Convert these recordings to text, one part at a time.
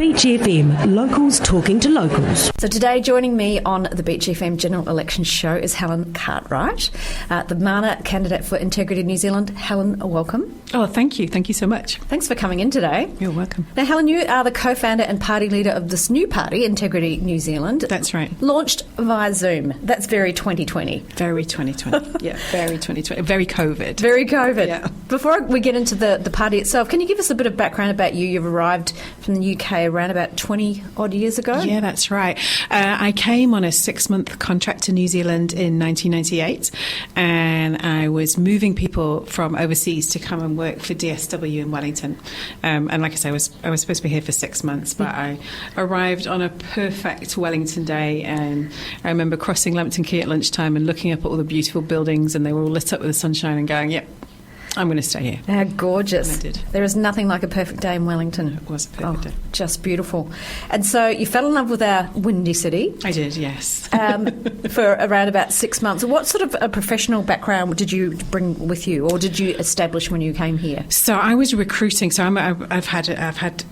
Beach FM, locals talking to locals. So today joining me on the Beach FM General Election Show is Helen Cartwright, the Mana candidate for Integrity New Zealand. Helen, welcome. Oh, thank you. Thank you so much. Thanks for coming in today. You're welcome. Now, Helen, you are the co-founder and party leader of this new party, Integrity New Zealand. That's right. Launched via Zoom. That's very 2020. Very 2020. Yeah, very 2020. Very COVID. Very COVID. Yeah. Before we get into the party itself, can you give us a bit of background about you? You've arrived from the UK around about 20-odd years ago? Yeah, that's right. I came on a 6-month contract to New Zealand in 1998, and I was moving people from overseas to come and work for DSW in Wellington. And like I say, I was supposed to be here for 6 months, but I arrived on a perfect Wellington day, and I remember crossing Lambton Quay at lunchtime and looking up at all the beautiful buildings, and they were all lit up with the sunshine, and going, yep, I'm going to stay here. How gorgeous. And I did. There is nothing like a perfect day in Wellington. It was a perfect day. Just beautiful. And so you fell in love with our windy city. I did, yes. For around about 6 months. What sort of a professional background did you bring with you, or did you establish when you came here? So I was recruiting. So I've had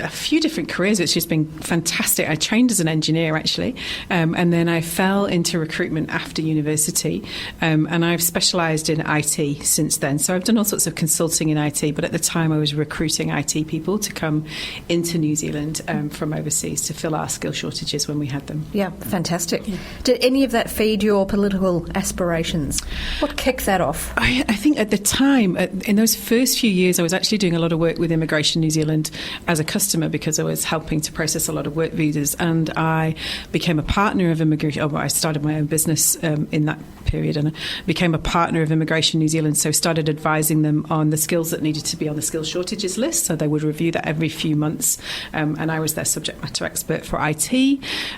a few different careers, which has been fantastic. I trained as an engineer, actually, and then I fell into recruitment after university, and I've specialised in IT since then. So I've done all sorts of consulting in IT, but at the time I was recruiting IT people to come into New Zealand from overseas to fill our skill shortages when we had them. Yeah, fantastic. Yeah. Did any of that feed your political aspirations? What kicked that off? I think at the time, in those first few years, I was actually doing a lot of work with Immigration New Zealand as a customer, because I was helping to process a lot of work visas, and I became a partner of Immigration. I started my own business in that period, and I became a partner of Immigration New Zealand, so started advising them on the skills that needed to be on the skills shortages list. So they would review that every few months, and I was their subject matter expert for IT.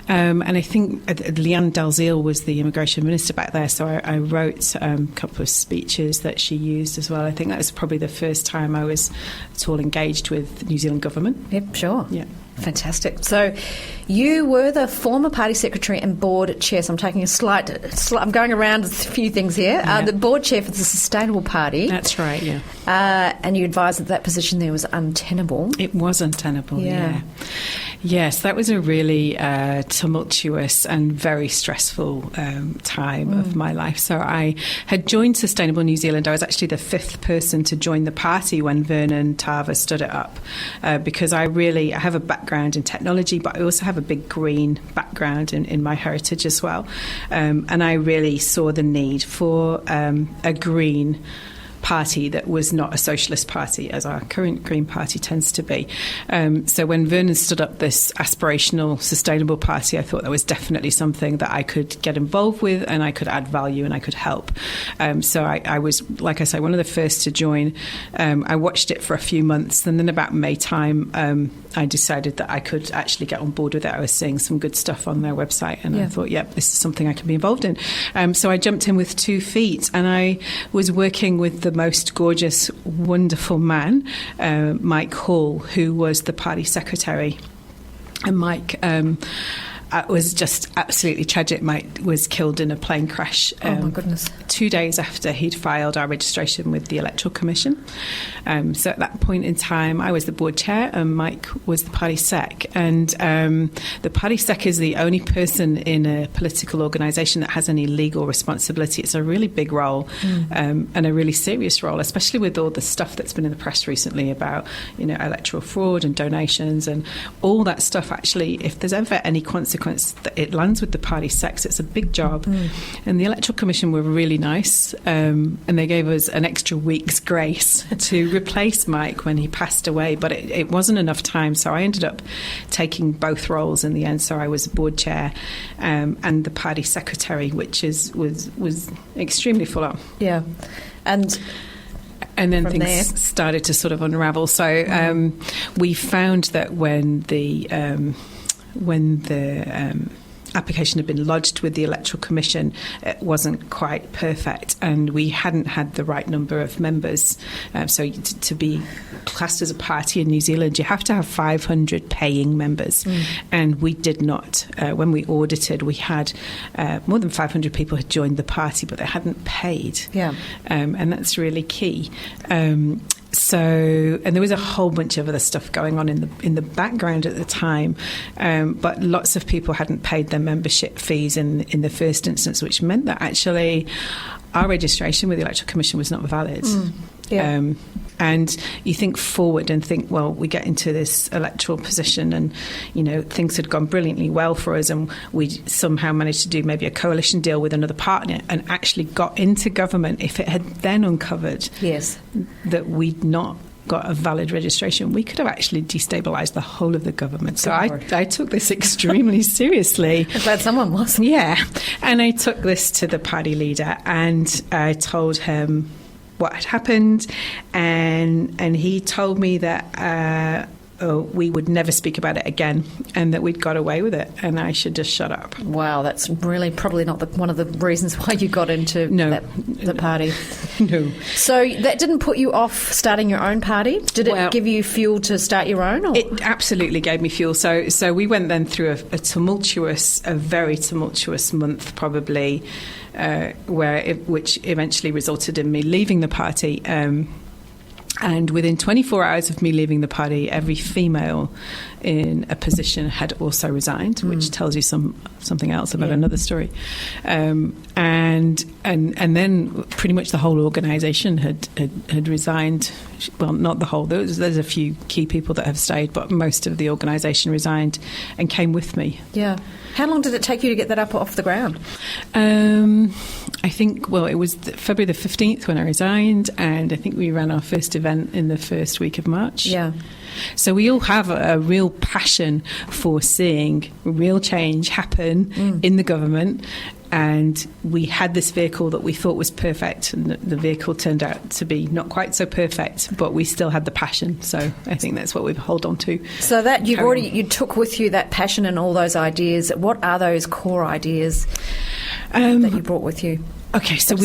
And I think Leanne Dalziel was the immigration minister back there, so I wrote a couple of speeches that she used as well. I think that was probably the first time I was at all engaged with New Zealand government. Yep, sure. Yeah. Fantastic. So you were the former party secretary and board chair. So I'm taking I'm going around a few things here. Yeah. The board chair for the Sustainable Party. That's right, yeah. And you advised that position there was untenable. It was untenable, yeah. Yes, that was a really tumultuous and very stressful time of my life. So I had joined Sustainable New Zealand. I was actually the 5th person to join the party when Vernon Tarver stood it up, because I have a background in technology, but I also have a big green background in my heritage as well. And I really saw the need for a green party that was not a socialist party, as our current Green Party tends to be. So when Vernon stood up this aspirational, sustainable party, I thought that was definitely something that I could get involved with, and I could add value and I could help. So I was, like I say, one of the first to join. I watched it for a few months, and then about May time, I decided that I could actually get on board with it. I was seeing some good stuff on their website, and I thought, this is something I can be involved in. So I jumped in with 2 feet, and I was working with the most gorgeous, wonderful man, Mike Hall, who was the party secretary. And Mike was just absolutely tragic. Mike was killed in a plane crash. Oh my goodness. 2 days after he'd filed our registration with the Electoral Commission. So at that point in time, I was the board chair and Mike was the party sec. And the party sec is the only person in a political organisation that has any legal responsibility. It's a really big role, and a really serious role, especially with all the stuff that's been in the press recently about, electoral fraud and donations and all that stuff. Actually, if there's ever any consequence, it lands with the party sec. It's a big job. And the Electoral Commission were really nice, and they gave us an extra week's grace to replace Mike when he passed away, but it wasn't enough time, so I ended up taking both roles in the end. So I was board chair and the party secretary, which was extremely full on. Yeah. And then from things there started to sort of unravel. So we found that when the application had been lodged with the Electoral Commission, it wasn't quite perfect, and we hadn't had the right number of members. So to be classed as a party in New Zealand, you have to have 500 paying members, and we did not. When we audited, we had more than 500 people had joined the party, but they hadn't paid. Yeah. And that's really key. and there was a whole bunch of other stuff going on in the background at the time, but lots of people hadn't paid their membership fees in the first instance, which meant that actually our registration with the Electoral Commission was not valid. And you think forward and think, well, we get into this electoral position and, things had gone brilliantly well for us, and we somehow managed to do maybe a coalition deal with another partner and actually got into government. If it had then uncovered that we'd not got a valid registration, we could have actually destabilised the whole of the government. So I took this extremely seriously. I'm glad someone was. Yeah. And I took this to the party leader and I told him what had happened, and he told me that we would never speak about it again and that we'd got away with it and I should just shut up. Wow, that's really probably not one of the reasons why you got into the party. No. So that didn't put you off starting your own party? Did it give you fuel to start your own? Or? It absolutely gave me fuel. So we went then through a very tumultuous month probably, which eventually resulted in me leaving the party. And within 24 hours of me leaving the party, every female in a position had also resigned, which tells you something else about another story. And then pretty much the whole organisation had resigned. Well, not the whole. There's a few key people that have stayed, but most of the organisation resigned and came with me. Yeah. How long did it take you to get that up off the ground? I think, it was February the 15th when I resigned, and I think we ran our first event in the first week of March. Yeah. So we all have a real passion for seeing real change happen in the government. And we had this vehicle that we thought was perfect, and the vehicle turned out to be not quite so perfect, but we still had the passion. So I think that's what we've held on to. So that you took with you that passion and all those ideas. What are those core ideas that you brought with you? Okay, so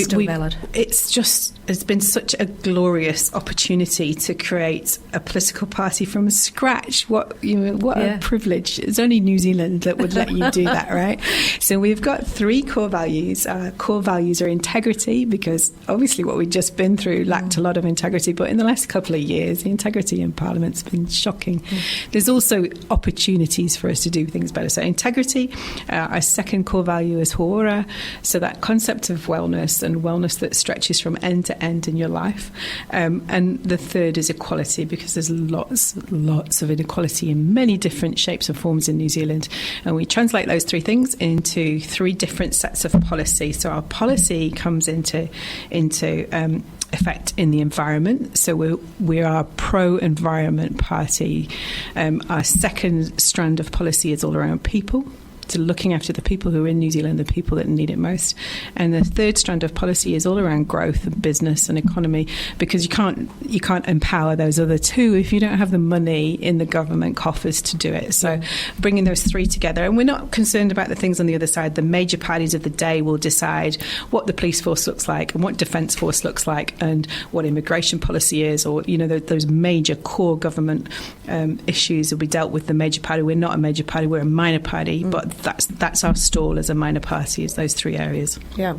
it's been such a glorious opportunity to create a political party from scratch. What a privilege. It's only New Zealand that would let you do that, right? So we've got 3 core values. Our core values are integrity, because obviously what we've just been through lacked a lot of integrity, but in the last couple of years, the integrity in Parliament's been shocking. There's also opportunities for us to do things better. So integrity, our second core value is hōora, so that concept of wellness and wellness that stretches from end to end in your life. And the third is equality, because there's lots of inequality in many different shapes and forms in New Zealand. And we translate those 3 things into 3 different sets of policy. So our policy comes into effect in the environment. So we are a pro-environment party. Our second strand of policy is all around people. to looking after the people who are in New Zealand, the people that need it most. And the third strand of policy is all around growth and business and economy, because you can't empower those other two if you don't have the money in the government coffers to do it. So bringing those three together, and we're not concerned about the things on the other side. The major parties of the day will decide what the police force looks like and what defence force looks like and what immigration policy is, or those major core government issues will be dealt with the major party. We're not a major party, we're a minor party, but that's our stall as a minor party, is those three areas. Yeah.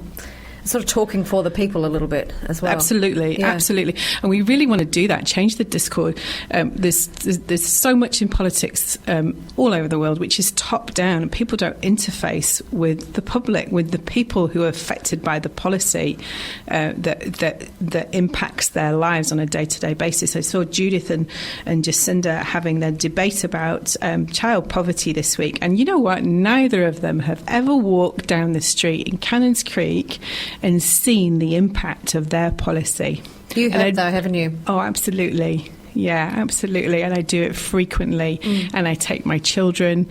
Sort of talking for the people a little bit as well. Absolutely. And we really want to do that, change the discord. There's so much in politics all over the world which is top down, and people don't interface with the public, with the people who are affected by the policy that impacts their lives on a day-to-day basis. I saw Judith and Jacinda having their debate about child poverty this week, and you know what? Neither of them have ever walked down the street in Cannons Creek and seen the impact of their policy. You have, though, haven't you? Oh, absolutely. Yeah, absolutely. And I do it frequently. And I take my children,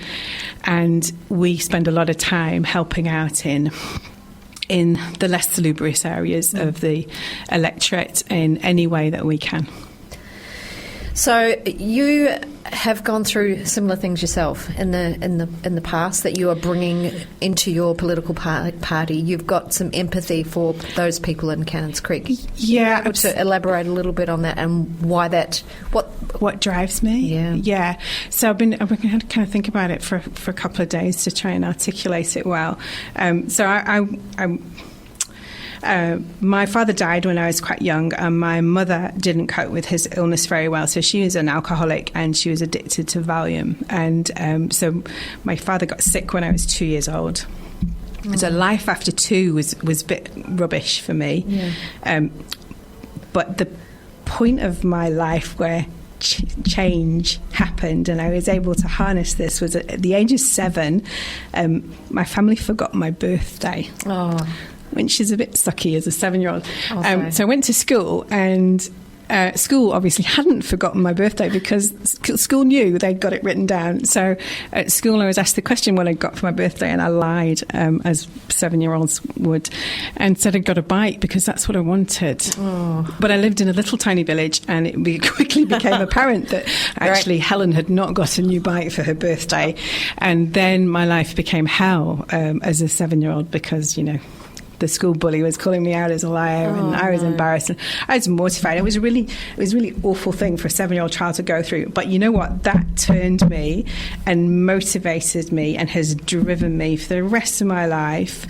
and we spend a lot of time helping out in the less salubrious areas of the electorate in any way that we can. So you have gone through similar things yourself in the past that you are bringing into your political party. You've got some empathy for those people in Cannons Creek. Yeah, able to elaborate a little bit on that and why that what drives me. Yeah. So I've been kind of think about it for a couple of days to try and articulate it well. So My father died when I was quite young, and my mother didn't cope with his illness very well. So she was an alcoholic and she was addicted to Valium. And so my father got sick when I was 2 years old. So life after 2 was a bit rubbish for me. Yeah. But the point of my life where change happened and I was able to harness this was at the age of 7. My family forgot my birthday. Oh. Which is a bit sucky as a 7-year-old. So I went to school, and school obviously hadn't forgotten my birthday because school knew they'd got it written down. So at school I was asked the question what I got for my birthday, and I lied, as 7-year-olds would, and said I'd got a bike because that's what I wanted. Oh. But I lived in a little tiny village, and it quickly became apparent that actually Helen had not got a new bike for her birthday. And then my life became hell as a 7-year-old because, the school bully was calling me out as a liar, and I was embarrassed, and I was mortified. It was a really awful thing for a 7-year-old child to go through. But you know what? That turned me and motivated me and has driven me for the rest of my life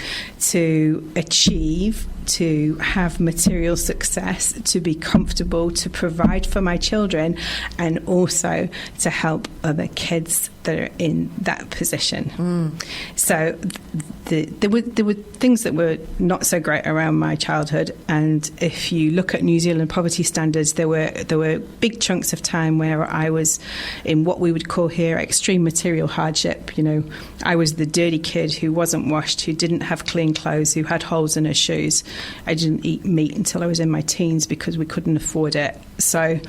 to achieve, to have material success, to be comfortable, to provide for my children, and also to help other kids that are in that position. So there were things that were not so great around my childhood, and if you look at New Zealand poverty standards, there were big chunks of time where I was in what we would call here extreme material hardship. I was the dirty kid who wasn't washed, who didn't have clean clothes, who had holes in her shoes. I didn't eat meat until I was in my teens because we couldn't afford it. So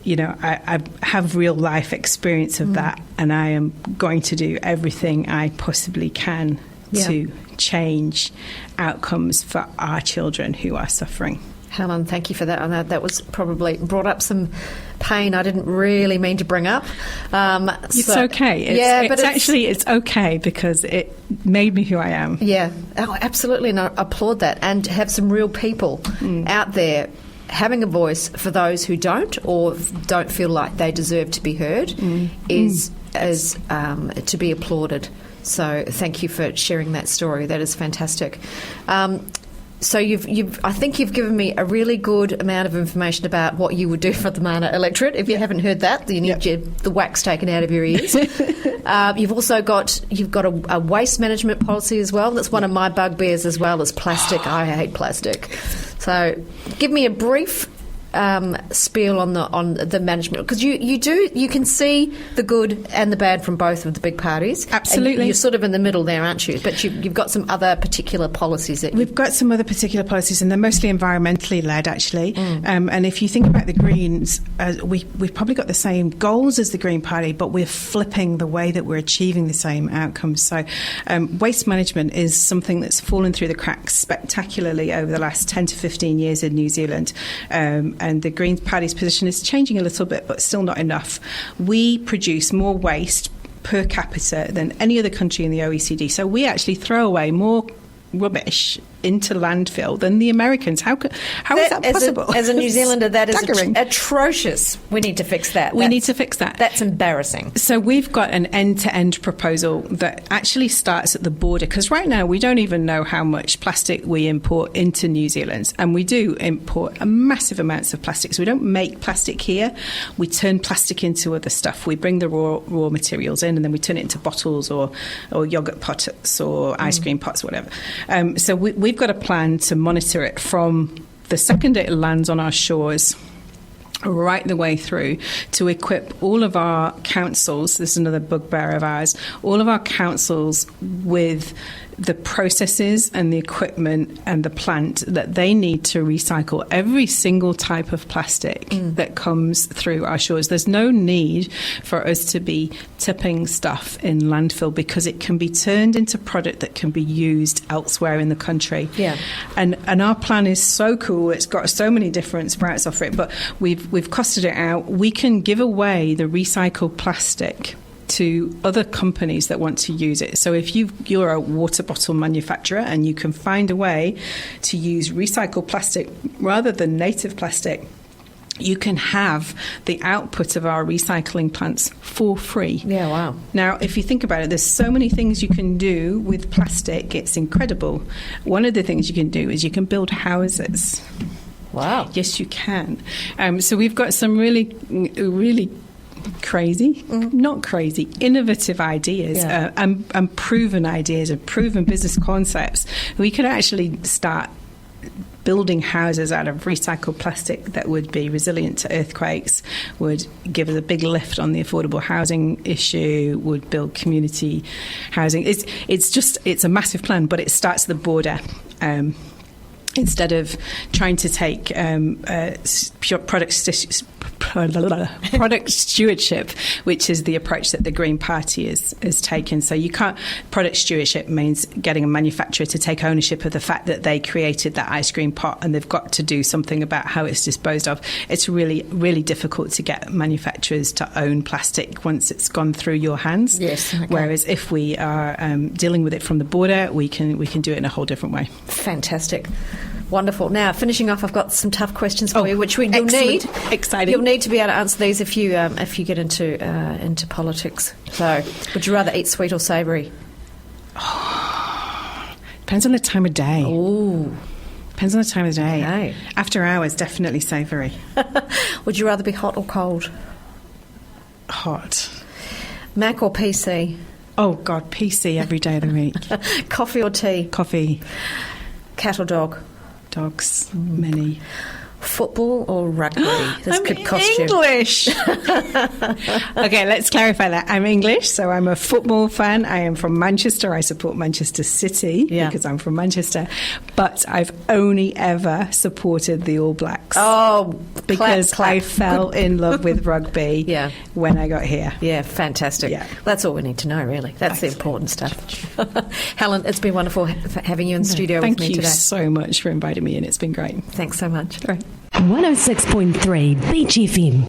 I have real life experience of that, and I am going to do everything I possibly can to change outcomes for our children who are suffering. Helen, thank you for that. And that was probably brought up some pain I didn't really mean to bring up. It's okay. It's okay because it made me who I am. Yeah, absolutely. And I applaud that. And to have some real people out there having a voice for those who don't or don't feel like they deserve to be heard is to be applauded. So thank you for sharing that story. That is fantastic. So I think you've given me a really good amount of information about what you would do for the Mana electorate. If you haven't heard that, you need the wax taken out of your ears. You've also got a waste management policy as well. That's one of my bugbears as well as plastic. I hate plastic. So give me a brief spiel on the management, because you can see the good and the bad from both of the big parties. Absolutely, you're sort of in the middle there, aren't you? But you've got some other particular policies. We've got some other particular policies, and they're mostly environmentally led, actually. And if you think about the Greens, we've probably got the same goals as the Green Party, but we're flipping the way that we're achieving the same outcomes. So waste management is something that's fallen through the cracks spectacularly over the last 10 to 15 years in New Zealand. And the Green Party's position is changing a little bit, but still not enough. We produce more waste per capita than any other country in the OECD. So we actually throw away more rubbish into landfill than the Americans. How is that possible? As a New Zealander, that is atrocious. We need to fix that. We need to fix that. That's embarrassing. So we've got an end-to-end proposal that actually starts at the border, because right now we don't even know how much plastic we import into New Zealand, and we do import massive amounts of plastic. So we don't make plastic here. We turn plastic into other stuff. We bring the raw materials in, and then we turn it into bottles or yogurt pots or ice cream pots, whatever. So we've got a plan to monitor it from the second it lands on our shores right the way through, to equip all of our councils, this is another bugbear of ours, all of our councils with the processes and the equipment and the plant that they need to recycle every single type of plastic that comes through our shores. There's no need for us to be tipping stuff in landfill, because it can be turned into product that can be used elsewhere in the country. Yeah. And our plan is so cool. It's got so many different routes off it, but we've costed it out. We can give away the recycled plastic to other companies that want to use it. So if you're a water bottle manufacturer and you can find a way to use recycled plastic rather than native plastic, you can have the output of our recycling plants for free. Yeah, wow. Now, if you think about it, there's so many things you can do with plastic. It's incredible. One of the things you can do is you can build houses. Wow. Yes, you can. So we've got some really, really crazy, not crazy, innovative ideas and proven ideas and proven business concepts. We could actually start building houses out of recycled plastic that would be resilient to earthquakes, would give us a big lift on the affordable housing issue, would build community housing. It's a massive plan, but it starts at the border. Instead of trying to take product stewardship, which is the approach that the Green Party is taken. So you can't. Product stewardship means getting a manufacturer to take ownership of the fact that they created that ice cream pot, and they've got to do something about how it's disposed of. It's really, really difficult to get manufacturers to own plastic once it's gone through your hands. Yes. Okay. Whereas if we are dealing with it from the border, we can do it in a whole different way. Fantastic. Wonderful. Now, finishing off, I've got some tough questions for you, which you'll need. Exciting. You'll need to be able to answer these if you get into politics. So, would you rather eat sweet or savoury? Depends on the time of day. Ooh. Depends on the time of day. Okay. After hours, definitely savoury. Would you rather be hot or cold? Hot. Mac or PC? Oh, God, PC every day of the week. Coffee or tea? Coffee. Cat or dog? Dogs, many. Football or rugby? This could cost English. you. Okay, let's clarify that. I'm English, so I'm a football fan. I am from Manchester. I support Manchester City because I'm from Manchester. But I've only ever supported the All Blacks. Oh, because clap. I fell in love with rugby when I got here. Yeah, fantastic. Yeah. That's all we need to know, really. That's the important stuff. Helen, it's been wonderful having you in the studio with me today. Thank you so much for inviting me in. It's been great. Thanks so much. Great. 106.3 Beach FM.